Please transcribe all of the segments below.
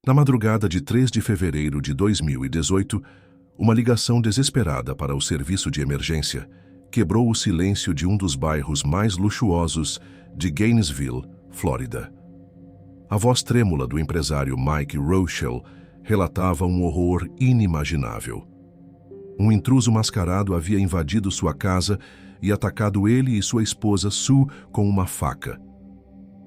Na madrugada de 3 de fevereiro de 2018, uma ligação desesperada para o serviço de emergência quebrou o silêncio de um dos bairros mais luxuosos de Gainesville, Flórida. A voz trêmula do empresário Mike Rochelle relatava um horror inimaginável. Um intruso mascarado havia invadido sua casa e atacado ele e sua esposa Sue com uma faca.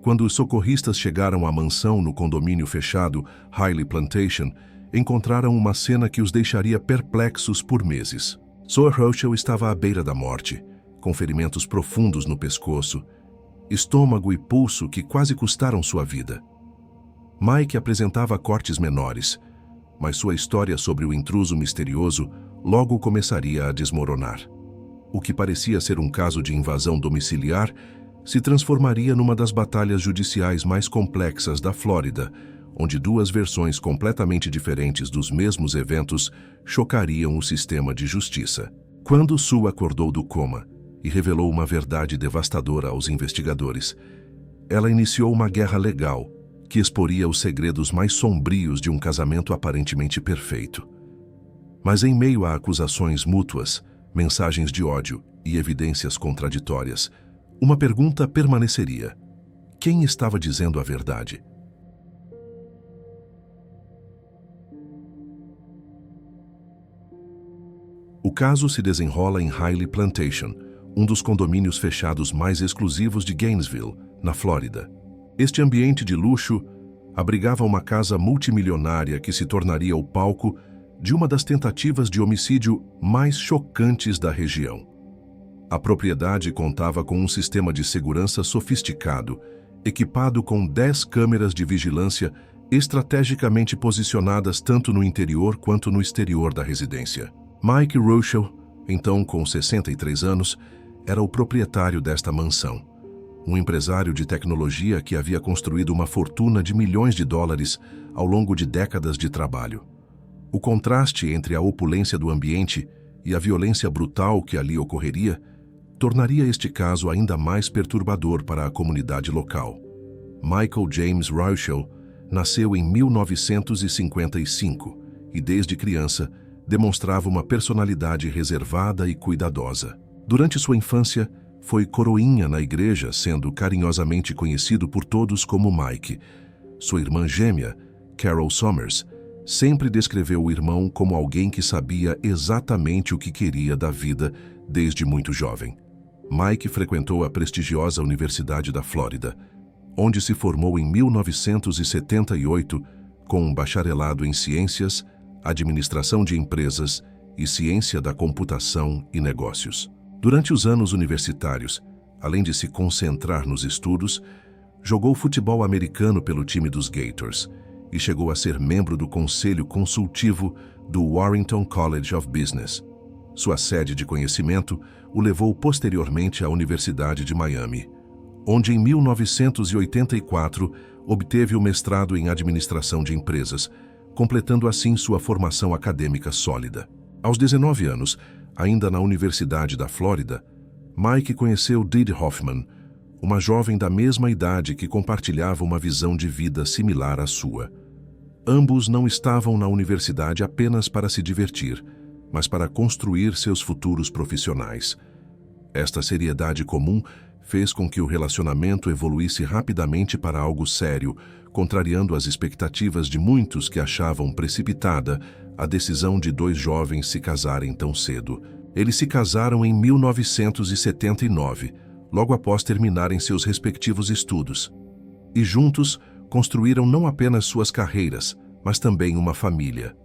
Quando os socorristas chegaram à mansão no condomínio fechado Highly Plantation, encontraram uma cena que os deixaria perplexos por meses. Sue Rochelle estava à beira da morte, com ferimentos profundos no pescoço, estômago e pulso que quase custaram sua vida. Mike apresentava cortes menores, mas sua história sobre o intruso misterioso logo começaria a desmoronar. O que parecia ser um caso de invasão domiciliar se transformaria numa das batalhas judiciais mais complexas da Flórida, onde duas versões completamente diferentes dos mesmos eventos chocariam o sistema de justiça. Quando Sue acordou do coma e revelou uma verdade devastadora aos investigadores, ela iniciou uma guerra legal que exporia os segredos mais sombrios de um casamento aparentemente perfeito. Mas em meio a acusações mútuas, mensagens de ódio e evidências contraditórias, uma pergunta permaneceria: quem estava dizendo a verdade? O caso se desenrola em Highly Plantation, um dos condomínios fechados mais exclusivos de Gainesville, na Flórida. Este ambiente de luxo abrigava uma casa multimilionária que se tornaria o palco de uma das tentativas de homicídio mais chocantes da região. A propriedade contava com um sistema de segurança sofisticado, equipado com 10 câmeras de vigilância estrategicamente posicionadas tanto no interior quanto no exterior da residência. Mike Rochelle, então com 63 anos, era o proprietário desta mansão. Um empresário de tecnologia que havia construído uma fortuna de milhões de dólares ao longo de décadas de trabalho. O contraste entre a opulência do ambiente e a violência brutal que ali ocorreria tornaria este caso ainda mais perturbador para a comunidade local. Michael James Rochelle nasceu em 1955 e, desde criança, demonstrava uma personalidade reservada e cuidadosa. Durante sua infância, foi coroinha na igreja, sendo carinhosamente conhecido por todos como Mike. Sua irmã gêmea, Carol Summers, sempre descreveu o irmão como alguém que sabia exatamente o que queria da vida desde muito jovem. Mike frequentou a prestigiosa Universidade da Flórida, onde se formou em 1978 com um bacharelado em Ciências, Administração de Empresas e Ciência da Computação e Negócios. Durante os anos universitários, além de se concentrar nos estudos, jogou futebol americano pelo time dos Gators e chegou a ser membro do Conselho Consultivo do Warrington College of Business. Sua sede de conhecimento o levou posteriormente à Universidade de Miami, onde em 1984 obteve o mestrado em Administração de Empresas, completando assim sua formação acadêmica sólida. Aos 19 anos, ainda na Universidade da Flórida, Mike conheceu Didi Hoffman, uma jovem da mesma idade que compartilhava uma visão de vida similar à sua. Ambos não estavam na universidade apenas para se divertir, mas para construir seus futuros profissionais. Esta seriedade comum fez com que o relacionamento evoluísse rapidamente para algo sério, contrariando as expectativas de muitos que achavam precipitada a decisão de dois jovens se casarem tão cedo. Eles se casaram em 1979, logo após terminarem seus respectivos estudos. E juntos construíram não apenas suas carreiras, mas também uma família.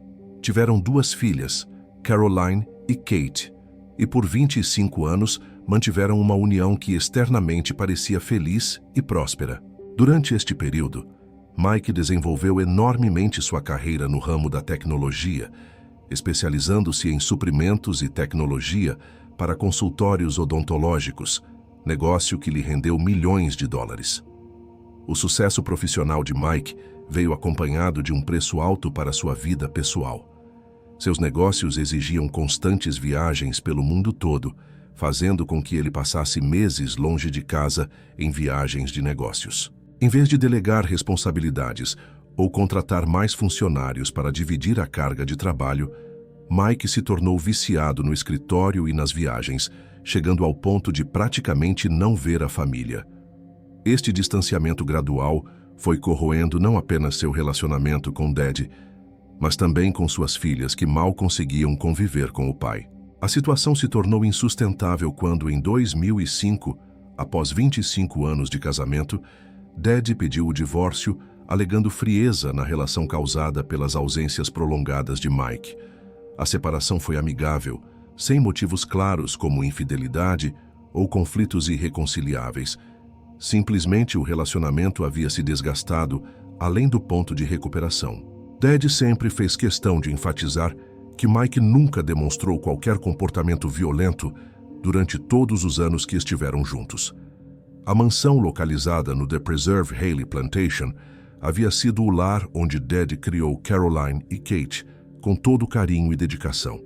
Tiveram 2 filhas, Caroline e Kate, e por 25 anos mantiveram uma união que externamente parecia feliz e próspera. Durante este período, Mike desenvolveu enormemente sua carreira no ramo da tecnologia, especializando-se em suprimentos e tecnologia para consultórios odontológicos, negócio que lhe rendeu milhões de dólares. O sucesso profissional de Mike veio acompanhado de um preço alto para sua vida pessoal. Seus negócios exigiam constantes viagens pelo mundo todo, fazendo com que ele passasse meses longe de casa em viagens de negócios. Em vez de delegar responsabilidades ou contratar mais funcionários para dividir a carga de trabalho, Mike se tornou viciado no escritório e nas viagens, chegando ao ponto de praticamente não ver a família. Este distanciamento gradual foi corroendo não apenas seu relacionamento com Dad, mas também com suas filhas que mal conseguiam conviver com o pai. A situação se tornou insustentável quando, em 2005, após 25 anos de casamento, Dad pediu o divórcio, alegando frieza na relação causada pelas ausências prolongadas de Mike. A separação foi amigável, sem motivos claros como infidelidade ou conflitos irreconciliáveis. Simplesmente o relacionamento havia se desgastado além do ponto de recuperação. Dad sempre fez questão de enfatizar que Mike nunca demonstrou qualquer comportamento violento durante todos os anos que estiveram juntos. A mansão localizada no The Preserve Haley Plantation havia sido o lar onde Dad criou Caroline e Kate com todo carinho e dedicação.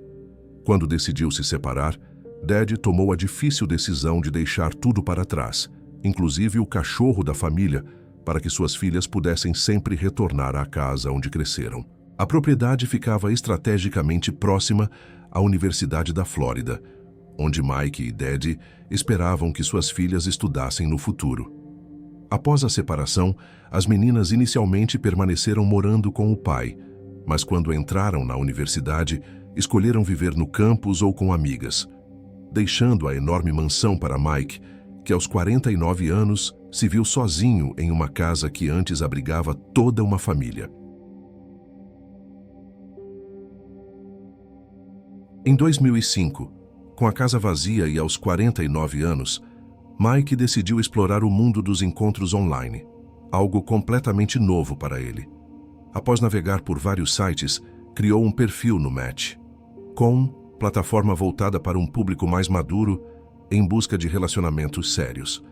Quando decidiu se separar, Dad tomou a difícil decisão de deixar tudo para trás, inclusive o cachorro da família, para que suas filhas pudessem sempre retornar à casa onde cresceram. A propriedade ficava estrategicamente próxima à Universidade da Flórida, onde Mike e Dad esperavam que suas filhas estudassem no futuro. Após a separação, as meninas inicialmente permaneceram morando com o pai, mas quando entraram na universidade, escolheram viver no campus ou com amigas, deixando a enorme mansão para Mike, que aos 49 anos se viu sozinho em uma casa que antes abrigava toda uma família. Em 2005, com a casa vazia e aos 49 anos, Mike decidiu explorar o mundo dos encontros online, algo completamente novo para ele. Após navegar por vários sites, criou um perfil no Match, plataforma voltada para um público mais maduro, em busca de relacionamentos sérios.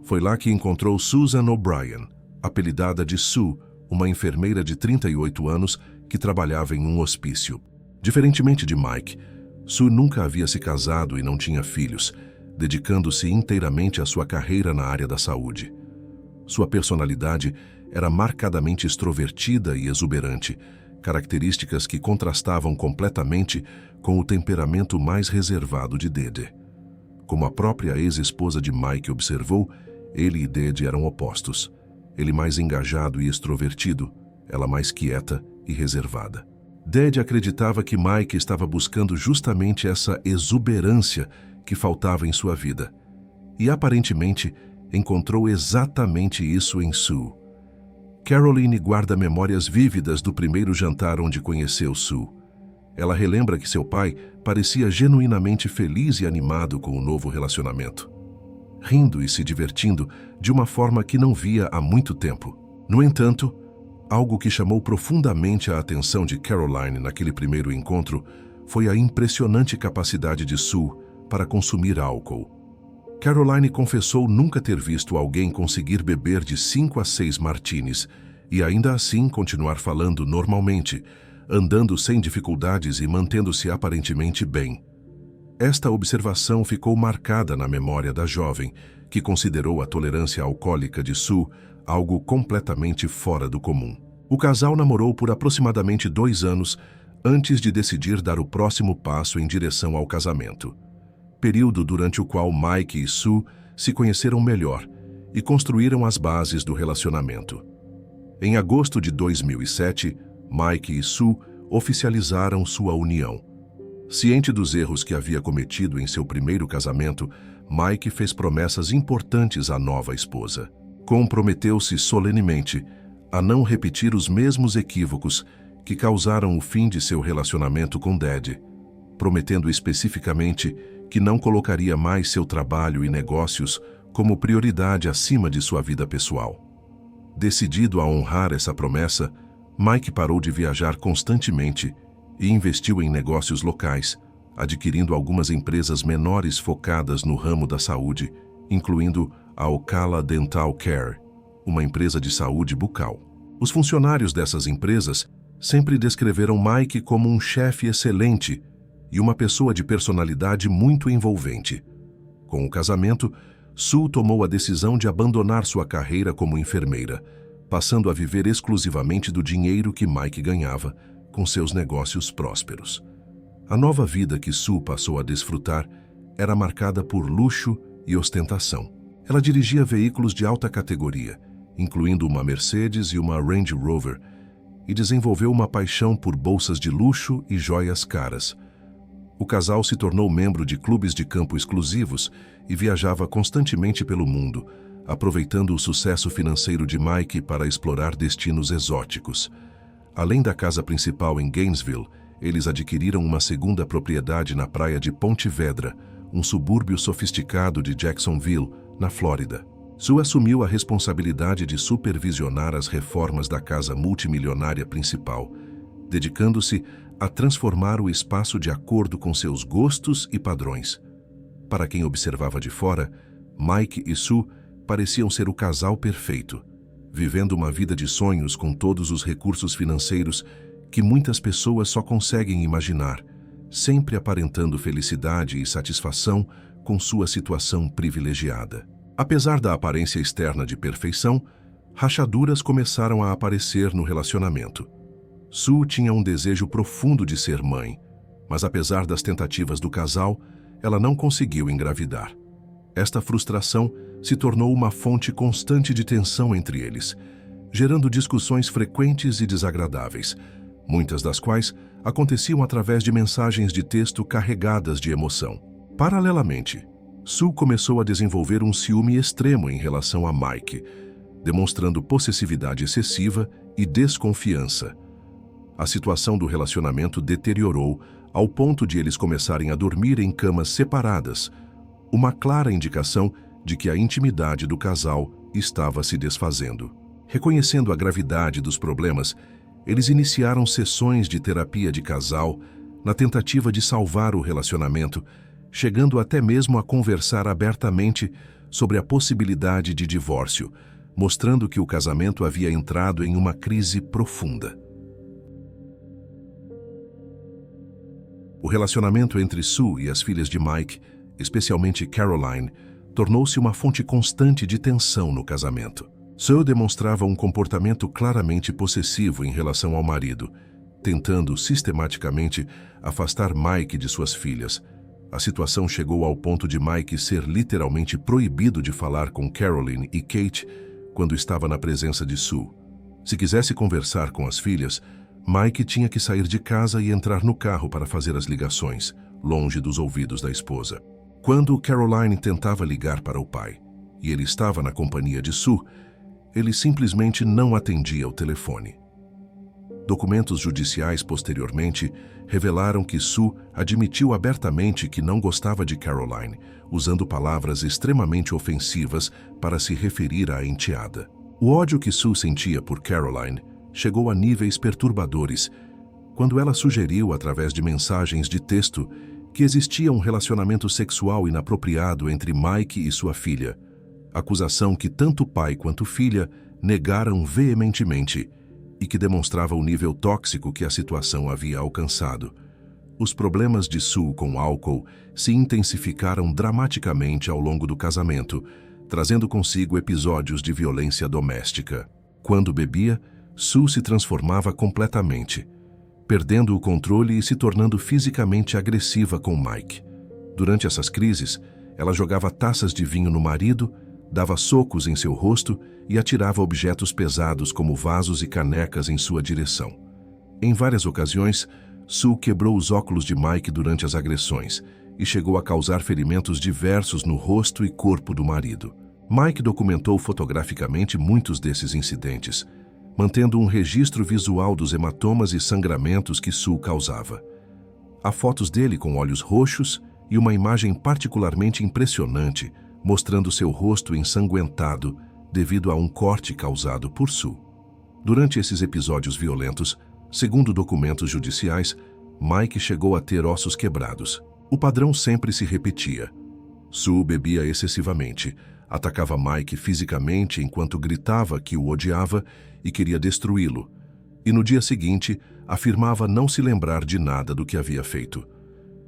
Foi lá que encontrou Susan O'Brien, apelidada de Sue, uma enfermeira de 38 anos que trabalhava em um hospício. Diferentemente de Mike, Sue nunca havia se casado e não tinha filhos, dedicando-se inteiramente à sua carreira na área da saúde. Sua personalidade era marcadamente extrovertida e exuberante, características que contrastavam completamente com o temperamento mais reservado de Dad. Como a própria ex-esposa de Mike observou, ele e Dad eram opostos. Ele mais engajado e extrovertido, ela mais quieta e reservada. Dad acreditava que Mike estava buscando justamente essa exuberância que faltava em sua vida. E aparentemente encontrou exatamente isso em Sue. Caroline guarda memórias vívidas do primeiro jantar onde conheceu Sue. Ela relembra que seu pai parecia genuinamente feliz e animado com o novo relacionamento, rindo e se divertindo de uma forma que não via há muito tempo. No entanto, algo que chamou profundamente a atenção de Caroline naquele primeiro encontro foi a impressionante capacidade de Sue para consumir álcool. Caroline confessou nunca ter visto alguém conseguir beber de 5 a 6 martinis e ainda assim continuar falando normalmente, andando sem dificuldades e mantendo-se aparentemente bem. Esta observação ficou marcada na memória da jovem, que considerou a tolerância alcoólica de Sue algo completamente fora do comum. O casal namorou por aproximadamente 2 anos antes de decidir dar o próximo passo em direção ao casamento, período durante o qual Mike e Sue se conheceram melhor e construíram as bases do relacionamento. Em agosto de 2007, Mike e Sue oficializaram sua união. Ciente dos erros que havia cometido em seu primeiro casamento, Mike fez promessas importantes à nova esposa. Comprometeu-se solenemente a não repetir os mesmos equívocos que causaram o fim de seu relacionamento com Dad, prometendo especificamente que não colocaria mais seu trabalho e negócios como prioridade acima de sua vida pessoal. Decidido a honrar essa promessa, Mike parou de viajar constantemente e investiu em negócios locais, adquirindo algumas empresas menores focadas no ramo da saúde, incluindo a Ocala Dental Care, uma empresa de saúde bucal. Os funcionários dessas empresas sempre descreveram Mike como um chefe excelente e uma pessoa de personalidade muito envolvente. Com o casamento, Sue tomou a decisão de abandonar sua carreira como enfermeira, passando a viver exclusivamente do dinheiro que Mike ganhava com seus negócios prósperos. A nova vida que Sue passou a desfrutar era marcada por luxo e ostentação. Ela dirigia veículos de alta categoria, incluindo uma Mercedes e uma Range Rover, e desenvolveu uma paixão por bolsas de luxo e joias caras. O casal se tornou membro de clubes de campo exclusivos e viajava constantemente pelo mundo, aproveitando o sucesso financeiro de Mike para explorar destinos exóticos. Além da casa principal em Gainesville, eles adquiriram uma segunda propriedade na praia de Ponte Vedra, um subúrbio sofisticado de Jacksonville, na Flórida. Sue assumiu a responsabilidade de supervisionar as reformas da casa multimilionária principal, dedicando-se a transformar o espaço de acordo com seus gostos e padrões. Para quem observava de fora, Mike e Sue pareciam ser o casal perfeito, vivendo uma vida de sonhos com todos os recursos financeiros que muitas pessoas só conseguem imaginar, sempre aparentando felicidade e satisfação com sua situação privilegiada. Apesar da aparência externa de perfeição, rachaduras começaram a aparecer no relacionamento. Sue tinha um desejo profundo de ser mãe, mas apesar das tentativas do casal, ela não conseguiu engravidar. Esta frustração se tornou uma fonte constante de tensão entre eles, gerando discussões frequentes e desagradáveis, muitas das quais aconteciam através de mensagens de texto carregadas de emoção. Paralelamente, Sue começou a desenvolver um ciúme extremo em relação a Mike, demonstrando possessividade excessiva e desconfiança. A situação do relacionamento deteriorou ao ponto de eles começarem a dormir em camas separadas, uma clara indicação de que a intimidade do casal estava se desfazendo. Reconhecendo a gravidade dos problemas, eles iniciaram sessões de terapia de casal na tentativa de salvar o relacionamento, chegando até mesmo a conversar abertamente sobre a possibilidade de divórcio, mostrando que o casamento havia entrado em uma crise profunda. O relacionamento entre Sue e as filhas de Mike, especialmente Caroline, tornou-se uma fonte constante de tensão no casamento. Sue demonstrava um comportamento claramente possessivo em relação ao marido, tentando sistematicamente afastar Mike de suas filhas. A situação chegou ao ponto de Mike ser literalmente proibido de falar com Caroline e Kate quando estava na presença de Sue. Se quisesse conversar com as filhas, Mike tinha que sair de casa e entrar no carro para fazer as ligações, longe dos ouvidos da esposa. Quando Caroline tentava ligar para o pai, e ele estava na companhia de Sue, ele simplesmente não atendia o telefone. Documentos judiciais posteriormente revelaram que Sue admitiu abertamente que não gostava de Caroline, usando palavras extremamente ofensivas para se referir à enteada. O ódio que Sue sentia por Caroline chegou a níveis perturbadores quando ela sugeriu, através de mensagens de texto, que existia um relacionamento sexual inapropriado entre Mike e sua filha, acusação que tanto pai quanto filha negaram veementemente e que demonstrava o nível tóxico que a situação havia alcançado. Os problemas de Sue com álcool se intensificaram dramaticamente ao longo do casamento, trazendo consigo episódios de violência doméstica. Quando bebia, Sue se transformava completamente, perdendo o controle e se tornando fisicamente agressiva com Mike. Durante essas crises, ela jogava taças de vinho no marido, dava socos em seu rosto e atirava objetos pesados como vasos e canecas em sua direção. Em várias ocasiões, Sue quebrou os óculos de Mike durante as agressões e chegou a causar ferimentos diversos no rosto e corpo do marido. Mike documentou fotograficamente muitos desses incidentes, mantendo um registro visual dos hematomas e sangramentos que Sue causava. Há fotos dele com olhos roxos e uma imagem particularmente impressionante, mostrando seu rosto ensanguentado devido a um corte causado por Sue. Durante esses episódios violentos, segundo documentos judiciais, Mike chegou a ter ossos quebrados. O padrão sempre se repetia. Sue bebia excessivamente, atacava Mike fisicamente enquanto gritava que o odiava e queria destruí-lo, e no dia seguinte afirmava não se lembrar de nada do que havia feito.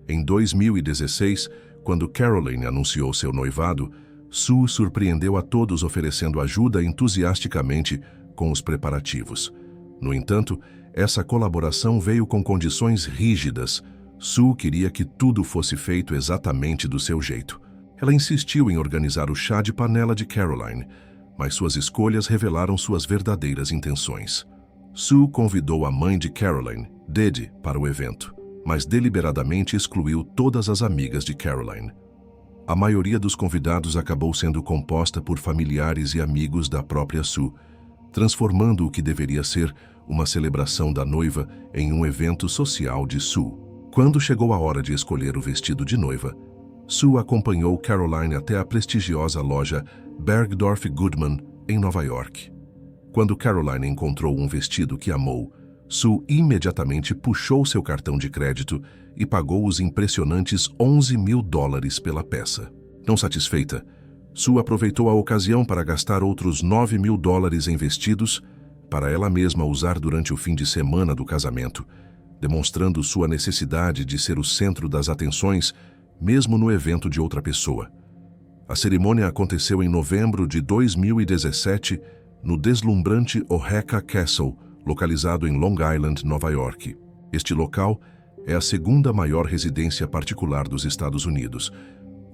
Em 2016, quando Caroline anunciou seu noivado, Sue surpreendeu a todos oferecendo ajuda entusiasticamente com os preparativos. No entanto, essa colaboração veio com condições rígidas. Sue queria que tudo fosse feito exatamente do seu jeito. Ela insistiu em organizar o chá de panela de Caroline, mas suas escolhas revelaram suas verdadeiras intenções. Sue convidou a mãe de Caroline, Dede, para o evento, mas deliberadamente excluiu todas as amigas de Caroline. A maioria dos convidados acabou sendo composta por familiares e amigos da própria Sue, transformando o que deveria ser uma celebração da noiva em um evento social de Sue. Quando chegou a hora de escolher o vestido de noiva, Sue acompanhou Caroline até a prestigiosa loja Bergdorf Goodman, em Nova York. Quando Caroline encontrou um vestido que amou, Sue imediatamente puxou seu cartão de crédito e pagou os impressionantes $11.000 pela peça. Não satisfeita, Sue aproveitou a ocasião para gastar outros $9.000 em vestidos para ela mesma usar durante o fim de semana do casamento, demonstrando sua necessidade de ser o centro das atenções, mesmo no evento de outra pessoa. A cerimônia aconteceu em novembro de 2017, no deslumbrante Oaxaca Castle, localizado em Long Island, Nova York. Este local é a segunda maior residência particular dos Estados Unidos,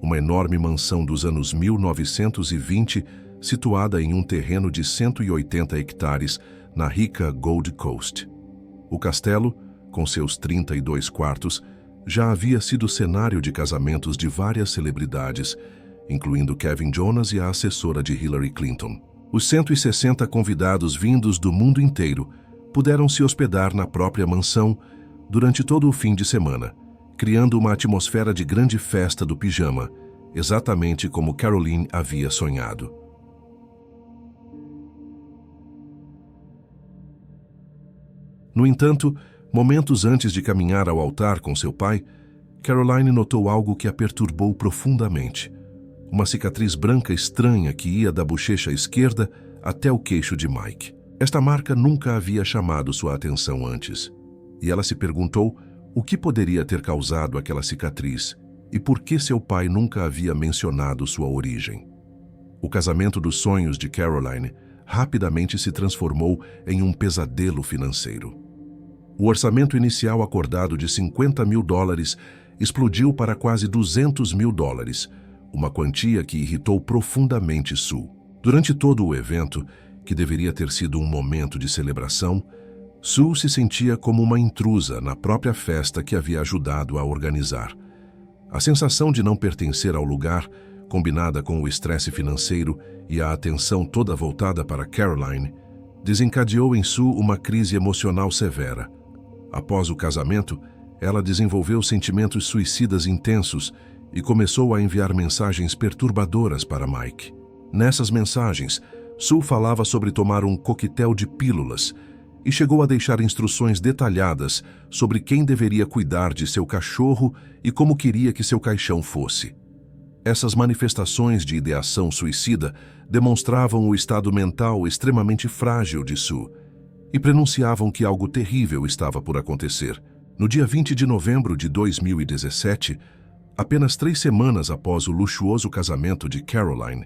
uma enorme mansão dos anos 1920, situada em um terreno de 180 hectares na rica Gold Coast. O castelo, com seus 32 quartos, já havia sido cenário de casamentos de várias celebridades, incluindo Kevin Jonas e a assessora de Hillary Clinton. Os 160 convidados vindos do mundo inteiro puderam se hospedar na própria mansão durante todo o fim de semana, criando uma atmosfera de grande festa do pijama, exatamente como Caroline havia sonhado. No entanto, momentos antes de caminhar ao altar com seu pai, Caroline notou algo que a perturbou profundamente. Uma cicatriz branca estranha que ia da bochecha esquerda até o queixo de Mike. Esta marca nunca havia chamado sua atenção antes, e ela se perguntou o que poderia ter causado aquela cicatriz e por que seu pai nunca havia mencionado sua origem. O casamento dos sonhos de Caroline rapidamente se transformou em um pesadelo financeiro. O orçamento inicial acordado de $50.000 explodiu para quase $200.000, uma quantia que irritou profundamente Sue. Durante todo o evento, que deveria ter sido um momento de celebração, Sue se sentia como uma intrusa na própria festa que havia ajudado a organizar. A sensação de não pertencer ao lugar, combinada com o estresse financeiro e a atenção toda voltada para Caroline, desencadeou em Sue uma crise emocional severa. Após o casamento, ela desenvolveu sentimentos suicidas intensos e começou a enviar mensagens perturbadoras para Mike. Nessas mensagens, Sue falava sobre tomar um coquetel de pílulas e chegou a deixar instruções detalhadas sobre quem deveria cuidar de seu cachorro e como queria que seu caixão fosse. Essas manifestações de ideação suicida demonstravam o estado mental extremamente frágil de Sue e prenunciavam que algo terrível estava por acontecer. No dia 20 de novembro de 2017, apenas 3 semanas após o luxuoso casamento de Caroline,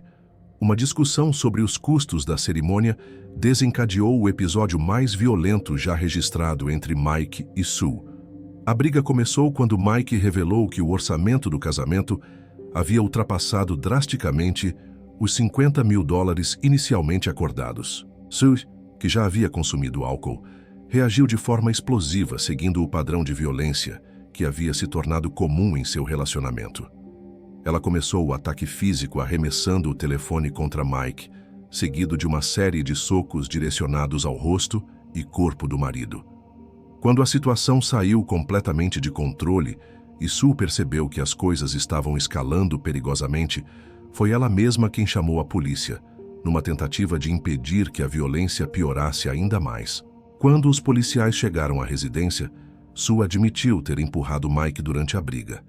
uma discussão sobre os custos da cerimônia desencadeou o episódio mais violento já registrado entre Mike e Sue. A briga começou quando Mike revelou que o orçamento do casamento havia ultrapassado drasticamente os $50.000 inicialmente acordados. Sue, que já havia consumido álcool, reagiu de forma explosiva, seguindo o padrão de violência que havia se tornado comum em seu relacionamento. Ela começou o ataque físico arremessando o telefone contra Mike, seguido de uma série de socos direcionados ao rosto e corpo do marido. Quando a situação saiu completamente de controle e Sue percebeu que as coisas estavam escalando perigosamente, foi ela mesma quem chamou a polícia, numa tentativa de impedir que a violência piorasse ainda mais. Quando os policiais chegaram à residência, Sue admitiu ter empurrado Mike durante a briga,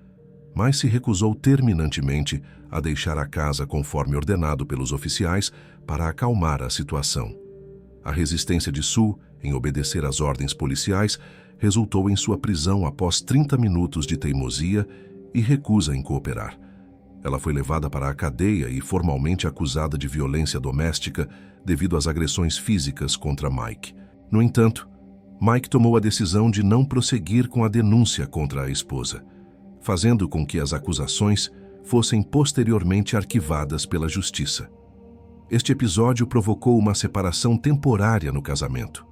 mas se recusou terminantemente a deixar a casa conforme ordenado pelos oficiais para acalmar a situação. A resistência de Sue em obedecer às ordens policiais resultou em sua prisão após 30 minutos de teimosia e recusa em cooperar. Ela foi levada para a cadeia e formalmente acusada de violência doméstica devido às agressões físicas contra Mike. No entanto, Mike tomou a decisão de não prosseguir com a denúncia contra a esposa, fazendo com que as acusações fossem posteriormente arquivadas pela justiça. Este episódio provocou uma separação temporária no casamento.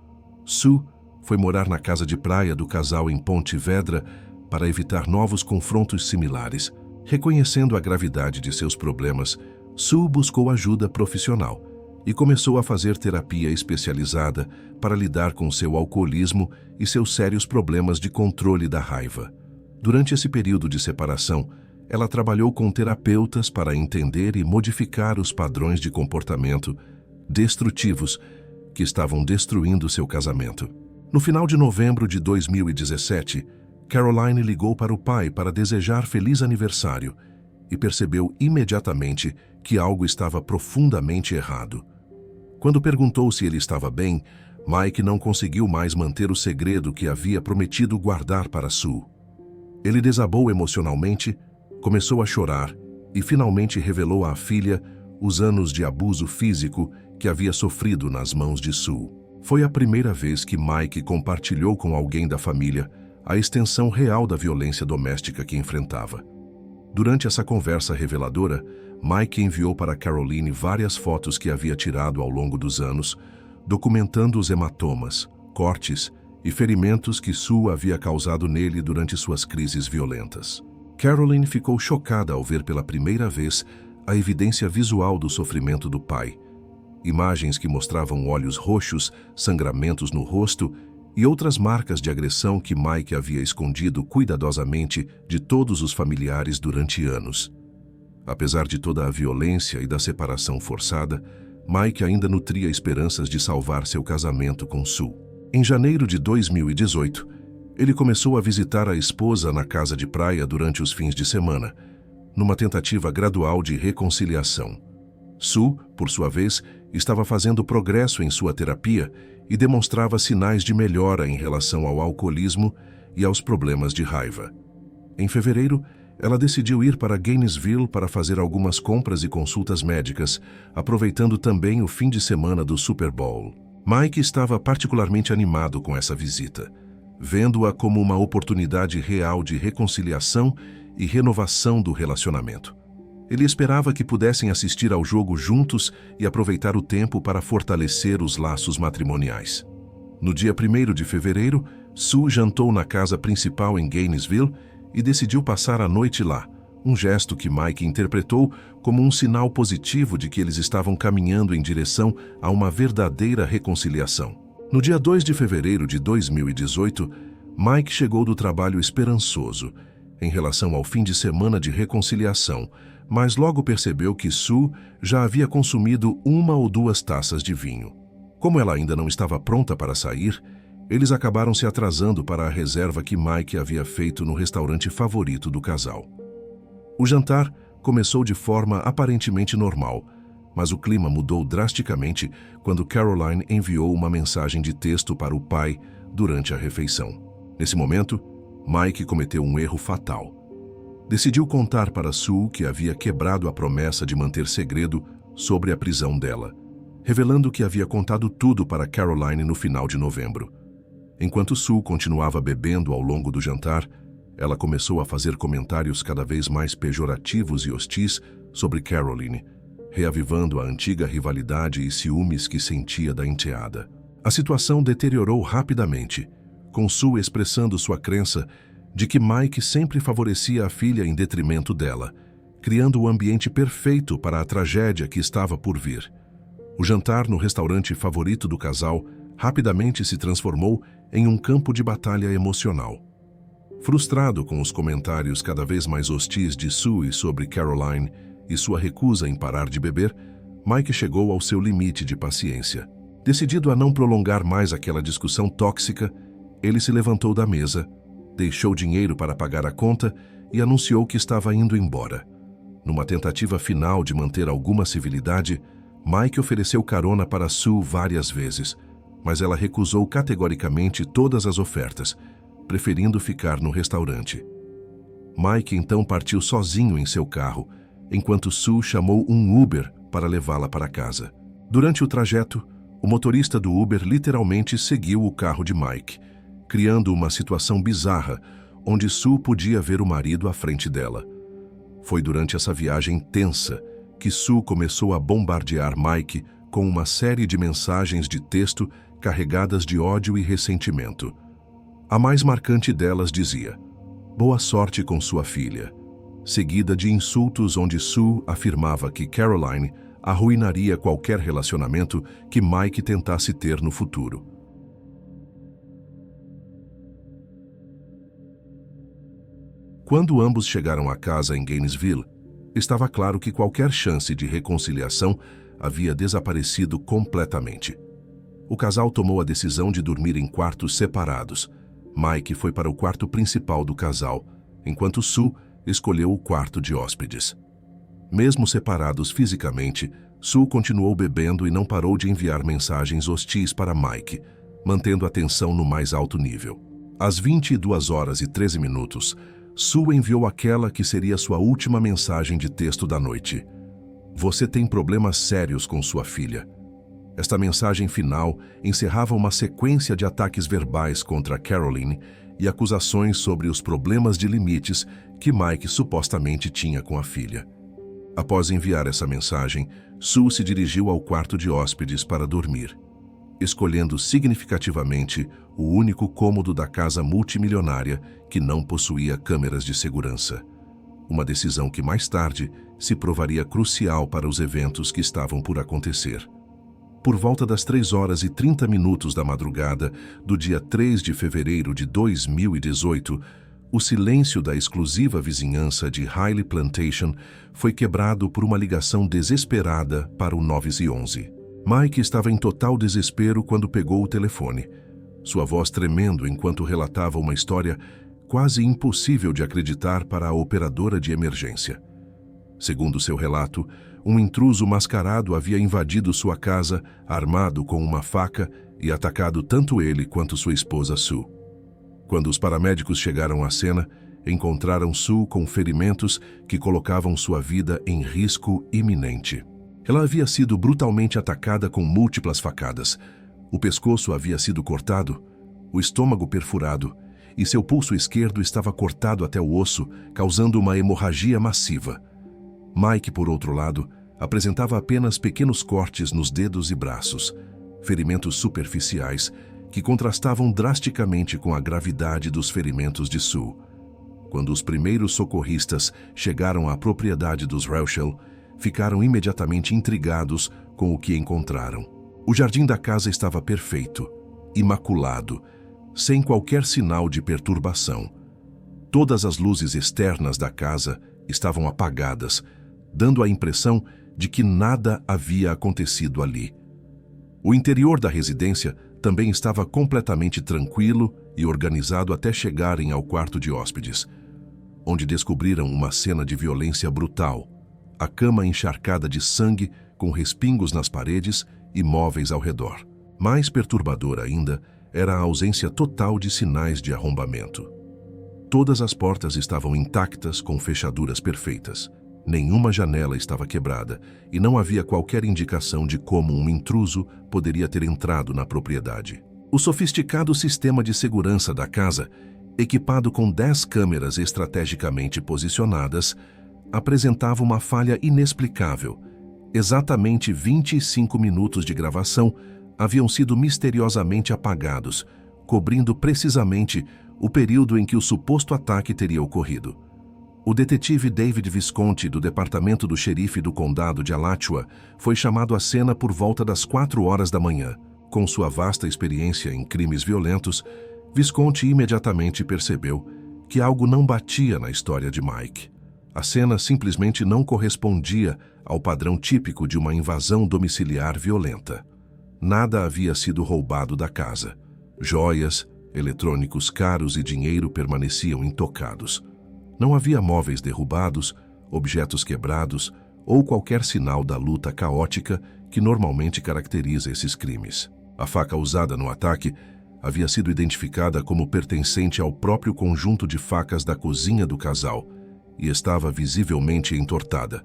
Sue foi morar na casa de praia do casal em Ponte Vedra para evitar novos confrontos similares. Reconhecendo a gravidade de seus problemas, Sue buscou ajuda profissional e começou a fazer terapia especializada para lidar com seu alcoolismo e seus sérios problemas de controle da raiva. Durante esse período de separação, ela trabalhou com terapeutas para entender e modificar os padrões de comportamento destrutivos que estavam destruindo seu casamento. No final de novembro de 2017, Caroline ligou para o pai para desejar feliz aniversário e percebeu imediatamente que algo estava profundamente errado. Quando perguntou se ele estava bem, Mike não conseguiu mais manter o segredo que havia prometido guardar para Sue. Ele desabou emocionalmente, começou a chorar e finalmente revelou à filha os anos de abuso físico que havia sofrido nas mãos de Sue. Foi a primeira vez que Mike compartilhou com alguém da família a extensão real da violência doméstica que enfrentava. Durante essa conversa reveladora, Mike enviou para Caroline várias fotos que havia tirado ao longo dos anos, documentando os hematomas, cortes e ferimentos que Sue havia causado nele durante suas crises violentas. Caroline ficou chocada ao ver pela primeira vez a evidência visual do sofrimento do pai. Imagens que mostravam olhos roxos, sangramentos no rosto e outras marcas de agressão que Mike havia escondido cuidadosamente de todos os familiares durante anos. Apesar de toda a violência e da separação forçada, Mike ainda nutria esperanças de salvar seu casamento com Sue. Em janeiro de 2018, ele começou a visitar a esposa na casa de praia durante os fins de semana, numa tentativa gradual de reconciliação. Sue, por sua vez, estava fazendo progresso em sua terapia e demonstrava sinais de melhora em relação ao alcoolismo e aos problemas de raiva. Em fevereiro, ela decidiu ir para Gainesville para fazer algumas compras e consultas médicas, aproveitando também o fim de semana do Super Bowl. Mike estava particularmente animado com essa visita, vendo-a como uma oportunidade real de reconciliação e renovação do relacionamento. Ele esperava que pudessem assistir ao jogo juntos e aproveitar o tempo para fortalecer os laços matrimoniais. No dia 1º de fevereiro, Sue jantou na casa principal em Gainesville e decidiu passar a noite lá, um gesto que Mike interpretou como um sinal positivo de que eles estavam caminhando em direção a uma verdadeira reconciliação. No dia 2 de fevereiro de 2018, Mike chegou do trabalho esperançoso em relação ao fim de semana de reconciliação, mas logo percebeu que Sue já havia consumido 1 ou 2 taças de vinho. Como ela ainda não estava pronta para sair, eles acabaram se atrasando para a reserva que Mike havia feito no restaurante favorito do casal. O jantar começou de forma aparentemente normal, mas o clima mudou drasticamente quando Caroline enviou uma mensagem de texto para o pai durante a refeição. Nesse momento, Mike cometeu um erro fatal. Decidiu contar para Sue que havia quebrado a promessa de manter segredo sobre a prisão dela, revelando que havia contado tudo para Caroline no final de novembro. Enquanto Sue continuava bebendo ao longo do jantar, ela começou a fazer comentários cada vez mais pejorativos e hostis sobre Caroline, reavivando a antiga rivalidade e ciúmes que sentia da enteada. A situação deteriorou rapidamente, com Sue expressando sua crença de que Mike sempre favorecia a filha em detrimento dela, criando o ambiente perfeito para a tragédia que estava por vir. O jantar no restaurante favorito do casal rapidamente se transformou em um campo de batalha emocional. Frustrado com os comentários cada vez mais hostis de Sue sobre Caroline e sua recusa em parar de beber, Mike chegou ao seu limite de paciência. Decidido a não prolongar mais aquela discussão tóxica, ele se levantou da mesa, deixou dinheiro para pagar a conta e anunciou que estava indo embora. Numa tentativa final de manter alguma civilidade, Mike ofereceu carona para Sue várias vezes, mas ela recusou categoricamente todas as ofertas, preferindo ficar no restaurante. Mike então partiu sozinho em seu carro, enquanto Sue chamou um Uber para levá-la para casa. Durante o trajeto, o motorista do Uber literalmente seguiu o carro de Mike, criando uma situação bizarra onde Sue podia ver o marido à frente dela. Foi durante essa viagem tensa que Sue começou a bombardear Mike com uma série de mensagens de texto carregadas de ódio e ressentimento. A mais marcante delas dizia: "Boa sorte com sua filha", seguida de insultos onde Sue afirmava que Caroline arruinaria qualquer relacionamento que Mike tentasse ter no futuro. Quando ambos chegaram à casa em Gainesville, estava claro que qualquer chance de reconciliação havia desaparecido completamente. O casal tomou a decisão de dormir em quartos separados. Mike foi para o quarto principal do casal, enquanto Sue escolheu o quarto de hóspedes. Mesmo separados fisicamente, Sue continuou bebendo e não parou de enviar mensagens hostis para Mike, mantendo a tensão no mais alto nível. Às 22h13, Sue enviou aquela que seria sua última mensagem de texto da noite. "Você tem problemas sérios com sua filha." Esta mensagem final encerrava uma sequência de ataques verbais contra Caroline e acusações sobre os problemas de limites que Mike supostamente tinha com a filha. Após enviar essa mensagem, Sue se dirigiu ao quarto de hóspedes para dormir, escolhendo significativamente o único cômodo da casa multimilionária que não possuía câmeras de segurança. Uma decisão que mais tarde se provaria crucial para os eventos que estavam por acontecer. Por volta das 3h30 da madrugada do dia 3 de fevereiro de 2018, o silêncio da exclusiva vizinhança de Hiley Plantation foi quebrado por uma ligação desesperada para o 911. Mike estava em total desespero quando pegou o telefone, sua voz tremendo enquanto relatava uma história quase impossível de acreditar para a operadora de emergência. Segundo seu relato, um intruso mascarado havia invadido sua casa, armado com uma faca, e atacado tanto ele quanto sua esposa Sue. Quando os paramédicos chegaram à cena, encontraram Sue com ferimentos que colocavam sua vida em risco iminente. Ela havia sido brutalmente atacada com múltiplas facadas. O pescoço havia sido cortado, o estômago perfurado, e seu pulso esquerdo estava cortado até o osso, causando uma hemorragia massiva. Mike, por outro lado, apresentava apenas pequenos cortes nos dedos e braços, ferimentos superficiais que contrastavam drasticamente com a gravidade dos ferimentos de Sue. Quando os primeiros socorristas chegaram à propriedade dos Rauschel, ficaram imediatamente intrigados com o que encontraram. O jardim da casa estava perfeito, imaculado, sem qualquer sinal de perturbação. Todas as luzes externas da casa estavam apagadas, dando a impressão de que nada havia acontecido ali. O interior da residência também estava completamente tranquilo e organizado até chegarem ao quarto de hóspedes, onde descobriram uma cena de violência brutal, a cama encharcada de sangue com respingos nas paredes e móveis ao redor. Mais perturbador ainda era a ausência total de sinais de arrombamento. Todas as portas estavam intactas com fechaduras perfeitas. Nenhuma janela estava quebrada e não havia qualquer indicação de como um intruso poderia ter entrado na propriedade. O sofisticado sistema de segurança da casa, equipado com 10 câmeras estrategicamente posicionadas, apresentava uma falha inexplicável. Exatamente 25 minutos de gravação haviam sido misteriosamente apagados, cobrindo precisamente o período em que o suposto ataque teria ocorrido. O detetive David Visconti, do departamento do xerife do condado de Alachua, foi chamado à cena por volta das 4h da manhã. Com sua vasta experiência em crimes violentos, Visconti imediatamente percebeu que algo não batia na história de Mike. A cena simplesmente não correspondia ao padrão típico de uma invasão domiciliar violenta. Nada havia sido roubado da casa. Joias, eletrônicos caros e dinheiro permaneciam intocados. Não havia móveis derrubados, objetos quebrados ou qualquer sinal da luta caótica que normalmente caracteriza esses crimes. A faca usada no ataque havia sido identificada como pertencente ao próprio conjunto de facas da cozinha do casal e estava visivelmente entortada,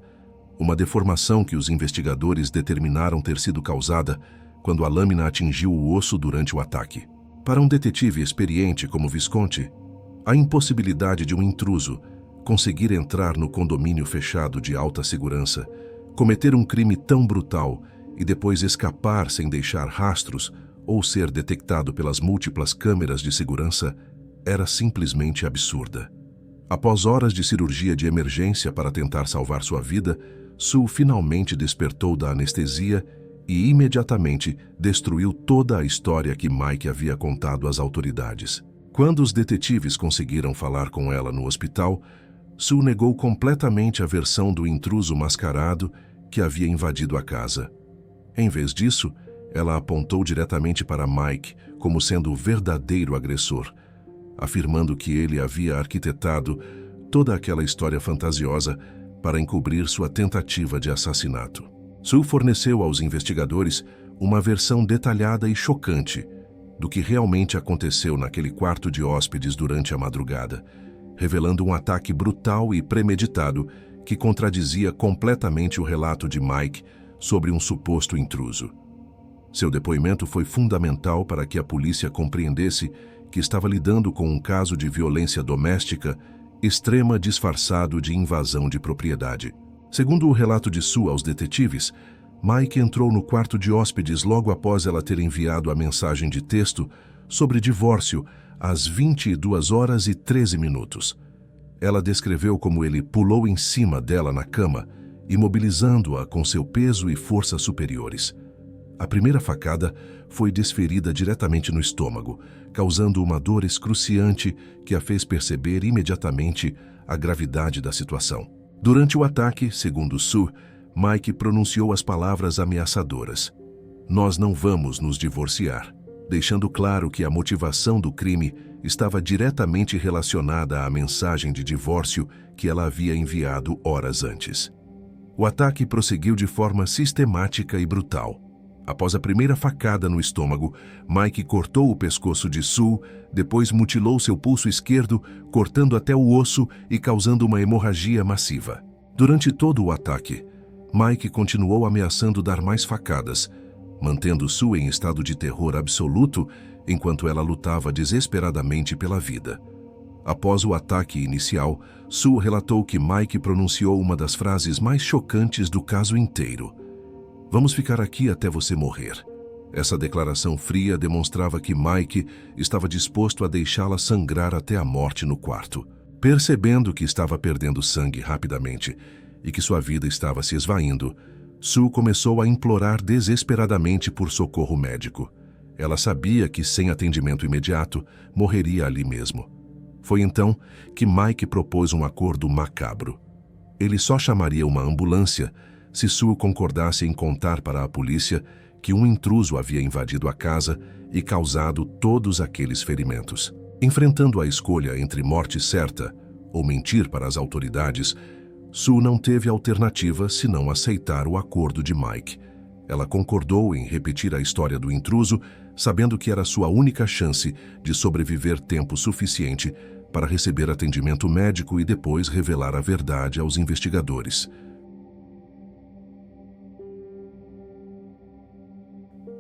uma deformação que os investigadores determinaram ter sido causada quando a lâmina atingiu o osso durante o ataque. Para um detetive experiente como Visconti, a impossibilidade de um intruso conseguir entrar no condomínio fechado de alta segurança, cometer um crime tão brutal e depois escapar sem deixar rastros ou ser detectado pelas múltiplas câmeras de segurança era simplesmente absurda. Após horas de cirurgia de emergência para tentar salvar sua vida, Sue finalmente despertou da anestesia e imediatamente destruiu toda a história que Mike havia contado às autoridades. Quando os detetives conseguiram falar com ela no hospital, Sue negou completamente a versão do intruso mascarado que havia invadido a casa. Em vez disso, ela apontou diretamente para Mike como sendo o verdadeiro agressor, afirmando que ele havia arquitetado toda aquela história fantasiosa para encobrir sua tentativa de assassinato. Sue forneceu aos investigadores uma versão detalhada e chocante do que realmente aconteceu naquele quarto de hóspedes durante a madrugada, revelando um ataque brutal e premeditado que contradizia completamente o relato de Mike sobre um suposto intruso. Seu depoimento foi fundamental para que a polícia compreendesse que estava lidando com um caso de violência doméstica extrema disfarçado de invasão de propriedade. Segundo o relato de Sue aos detetives, Mike entrou no quarto de hóspedes logo após ela ter enviado a mensagem de texto sobre divórcio às 22h13. Ela descreveu como ele pulou em cima dela na cama, imobilizando-a com seu peso e força superiores. A primeira facada foi desferida diretamente no estômago, causando uma dor excruciante que a fez perceber imediatamente a gravidade da situação. Durante o ataque, segundo Sue, Mike pronunciou as palavras ameaçadoras: "Nós não vamos nos divorciar", deixando claro que a motivação do crime estava diretamente relacionada à mensagem de divórcio que ela havia enviado horas antes. O ataque prosseguiu de forma sistemática e brutal. Após a primeira facada no estômago, Mike cortou o pescoço de Sue, depois mutilou seu pulso esquerdo, cortando até o osso e causando uma hemorragia massiva. Durante todo o ataque, Mike continuou ameaçando dar mais facadas, mantendo Sue em estado de terror absoluto enquanto ela lutava desesperadamente pela vida. Após o ataque inicial, Sue relatou que Mike pronunciou uma das frases mais chocantes do caso inteiro: "Vamos ficar aqui até você morrer." Essa declaração fria demonstrava que Mike estava disposto a deixá-la sangrar até a morte no quarto. Percebendo que estava perdendo sangue rapidamente e que sua vida estava se esvaindo, Sue começou a implorar desesperadamente por socorro médico. Ela sabia que, sem atendimento imediato, morreria ali mesmo. Foi então que Mike propôs um acordo macabro. Ele só chamaria uma ambulância se Sue concordasse em contar para a polícia que um intruso havia invadido a casa e causado todos aqueles ferimentos. Enfrentando a escolha entre morte certa ou mentir para as autoridades, Sue não teve alternativa senão aceitar o acordo de Mike. Ela concordou em repetir a história do intruso, sabendo que era sua única chance de sobreviver tempo suficiente para receber atendimento médico e depois revelar a verdade aos investigadores.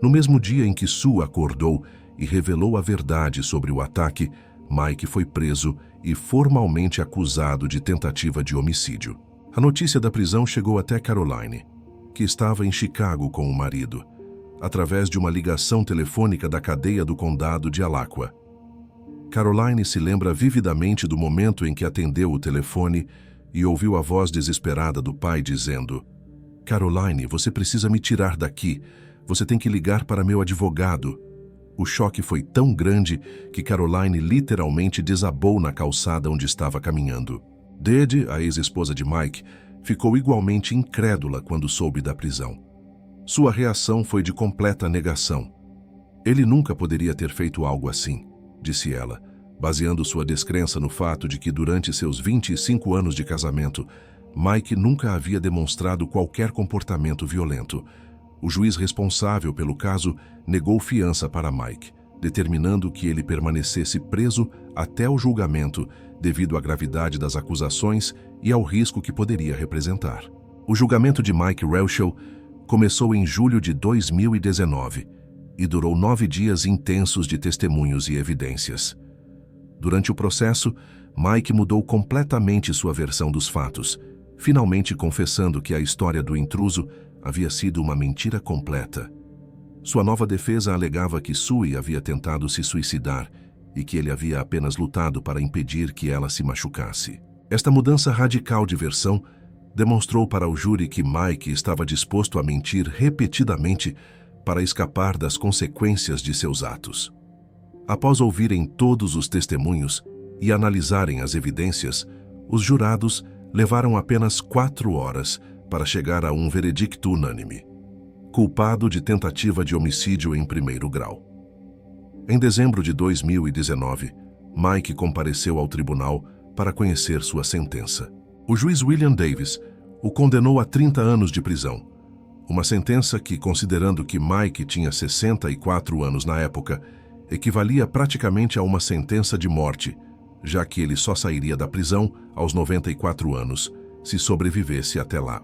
No mesmo dia em que Sue acordou e revelou a verdade sobre o ataque, Mike foi preso e formalmente acusado de tentativa de homicídio. A notícia da prisão chegou até Caroline, que estava em Chicago com o marido, através de uma ligação telefônica da cadeia do condado de Alachua. Caroline se lembra vividamente do momento em que atendeu o telefone e ouviu a voz desesperada do pai dizendo: "Caroline, você precisa me tirar daqui. Você tem que ligar para meu advogado." O choque foi tão grande que Caroline literalmente desabou na calçada onde estava caminhando. Dede, a ex-esposa de Mike, ficou igualmente incrédula quando soube da prisão. Sua reação foi de completa negação. "Ele nunca poderia ter feito algo assim", disse ela, baseando sua descrença no fato de que durante seus 25 anos de casamento, Mike nunca havia demonstrado qualquer comportamento violento. O juiz responsável pelo caso negou fiança para Mike, determinando que ele permanecesse preso até o julgamento devido à gravidade das acusações e ao risco que poderia representar. O julgamento de Mike Reuschel começou em julho de 2019 e durou 9 dias intensos de testemunhos e evidências. Durante o processo, Mike mudou completamente sua versão dos fatos, finalmente confessando que a história do intruso havia sido uma mentira completa. Sua nova defesa alegava que Sue havia tentado se suicidar e que ele havia apenas lutado para impedir que ela se machucasse. Esta mudança radical de versão demonstrou para o júri que Mike estava disposto a mentir repetidamente para escapar das consequências de seus atos. Após ouvirem todos os testemunhos e analisarem as evidências, os jurados levaram apenas 4 horas para chegar a um veredicto unânime: culpado de tentativa de homicídio em primeiro grau. Em dezembro de 2019, Mike compareceu ao tribunal para conhecer sua sentença. O juiz William Davis o condenou a 30 anos de prisão, uma sentença que, considerando que Mike tinha 64 anos na época, equivalia praticamente a uma sentença de morte, já que ele só sairia da prisão aos 94 anos, se sobrevivesse até lá.